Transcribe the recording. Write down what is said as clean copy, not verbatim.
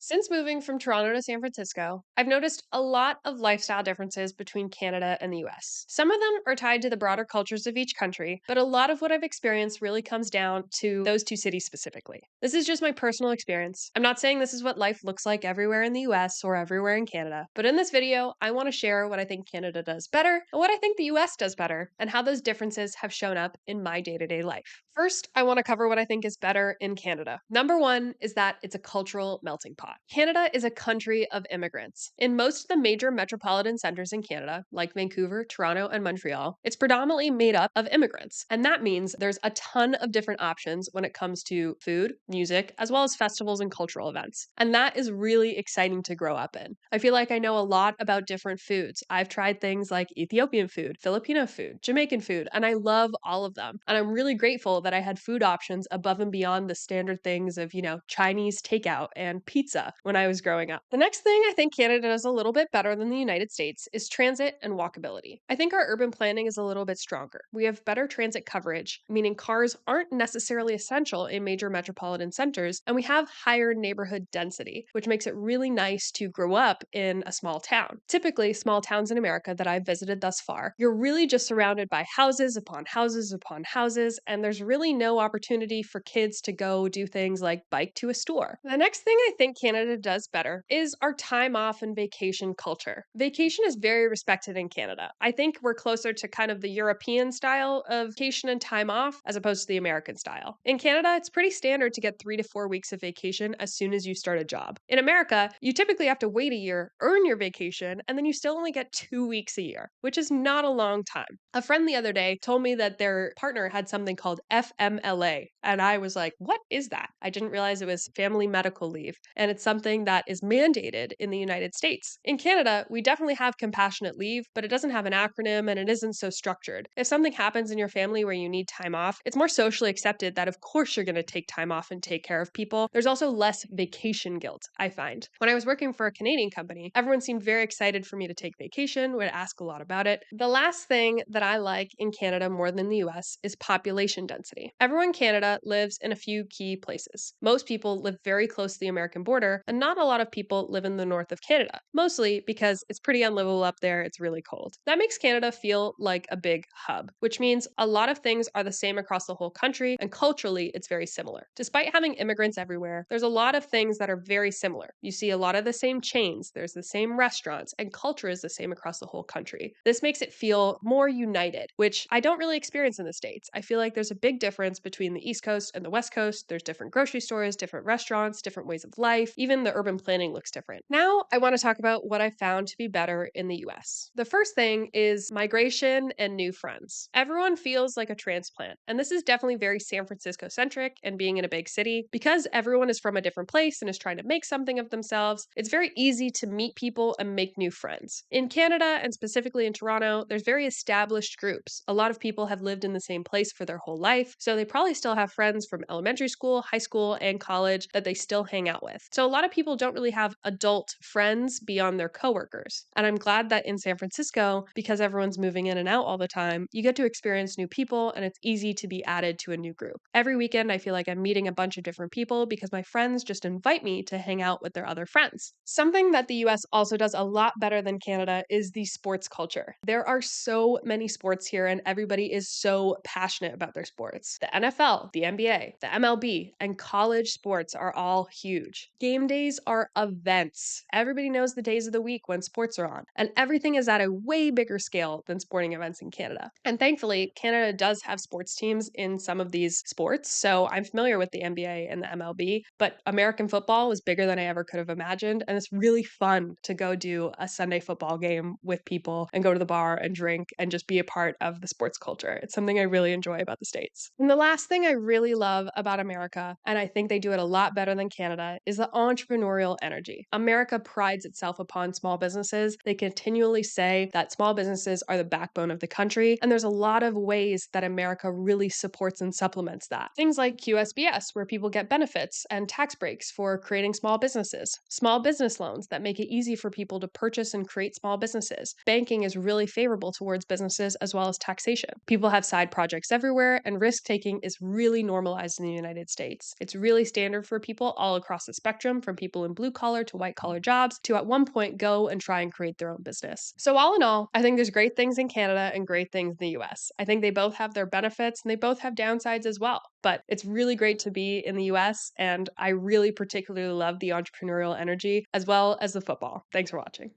Since moving from Toronto to San Francisco, I've noticed a lot of lifestyle differences between Canada and the US. Some of them are tied to the broader cultures of each country, but a lot of what I've experienced really comes down to those two cities specifically. This is just my personal experience. I'm not saying this is what life looks like everywhere in the US or everywhere in Canada, but in this video, I want to share what I think Canada does better and what I think the US does better, and how those differences have shown up in my day to day life. First, I want to cover what I think is better in Canada. Number one is that it's a cultural melting pot. Canada is a country of immigrants. In most of the major metropolitan centers in Canada, like Vancouver, Toronto, and Montreal, it's predominantly made up of immigrants. And that means there's a ton of different options when it comes to food, music, as well as festivals and cultural events. And that is really exciting to grow up in. I feel like I know a lot about different foods. I've tried things like Ethiopian food, Filipino food, Jamaican food, and I love all of them. And I'm really grateful that I had food options above and beyond the standard things of, Chinese takeout and pizza when I was growing up. The next thing I think Canada does a little bit better than the United States is transit and walkability. I think our urban planning is a little bit stronger. We have better transit coverage, meaning cars aren't necessarily essential in major metropolitan centers, and we have higher neighborhood density, which makes it really nice to grow up in a small town. Typically, small towns in America that I've visited thus far, you're really just surrounded by houses upon houses upon houses, and there's really no opportunity for kids to go do things like bike to a store. The next thing I think Canada does better is our time off and vacation culture. Vacation is very respected in Canada. I think we're closer to kind of the European style of vacation and time off as opposed to the American style. In Canada, it's pretty standard to get 3 to 4 weeks of vacation as soon as you start a job. In America, you typically have to wait a year, earn your vacation, and then you still only get 2 weeks a year, which is not a long time. A friend the other day told me that their partner had something called FMLA, and I was like, what is that? I didn't realize it was family medical leave, and it's something that is mandated in the United States. In Canada, we definitely have compassionate leave, but it doesn't have an acronym and it isn't so structured. If something happens in your family where you need time off, it's more socially accepted that of course you're going to take time off and take care of people. There's also less vacation guilt, I find. When I was working for a Canadian company, everyone seemed very excited for me to take vacation, would ask a lot about it. The last thing that I like in Canada more than the US is population density. Everyone in Canada lives in a few key places. Most people live very close to the American border, and not a lot of people live in the north of Canada, mostly because it's pretty unlivable up there, it's really cold. That makes Canada feel like a big hub, which means a lot of things are the same across the whole country, and culturally, it's very similar. Despite having immigrants everywhere, there's a lot of things that are very similar. You see a lot of the same chains, there's the same restaurants, and culture is the same across the whole country. This makes it feel more united, which I don't really experience in the States. I feel like there's a big difference between the East Coast and the West Coast. There's different grocery stores, different restaurants, different ways of life. Even the urban planning looks different. Now, I want to talk about what I found to be better in the US. The first thing is migration and new friends. Everyone feels like a transplant, and this is definitely very San Francisco centric and being in a big city. Because everyone is from a different place and is trying to make something of themselves, it's very easy to meet people and make new friends. In Canada, and specifically in Toronto, there's very established groups. A lot of people have lived in the same place for their whole life, so they probably still have friends from elementary school, high school, and college that they still hang out with. So a lot of people don't really have adult friends beyond their coworkers. And I'm glad that in San Francisco, because everyone's moving in and out all the time, you get to experience new people and it's easy to be added to a new group. Every weekend, I feel like I'm meeting a bunch of different people because my friends just invite me to hang out with their other friends. Something that the US also does a lot better than Canada is the sports culture. There are so many sports here and everybody is so passionate about their sports. The NFL, the NBA, the MLB, and college sports are all huge. Game days are events. Everybody knows the days of the week when sports are on, and everything is at a way bigger scale than sporting events in Canada. And thankfully, Canada does have sports teams in some of these sports, so I'm familiar with the NBA and the MLB, but American football was bigger than I ever could have imagined, and it's really fun to go do a Sunday football game with people and go to the bar and drink and just be a part of the sports culture. It's something I really enjoy about the States. And the last thing I really love about America, and I think they do it a lot better than Canada, is the entrepreneurial energy. America prides itself upon small businesses. They continually say that small businesses are the backbone of the country, and there's a lot of ways that America really supports and supplements that. Things like QSBS, where people get benefits and tax breaks for creating small businesses, small business loans that make it easy for people to purchase and create small businesses. Banking is really favorable towards businesses as well as taxation. People have side projects everywhere, and risk risk taking is really normalized in the United States. It's really standard for people all across the spectrum, from people in blue collar to white collar jobs, to at one point go and try and create their own business. So, all in all, I think there's great things in Canada and great things in the US. I think they both have their benefits and they both have downsides as well. But it's really great to be in the US, and I really particularly love the entrepreneurial energy as well as the football. Thanks for watching.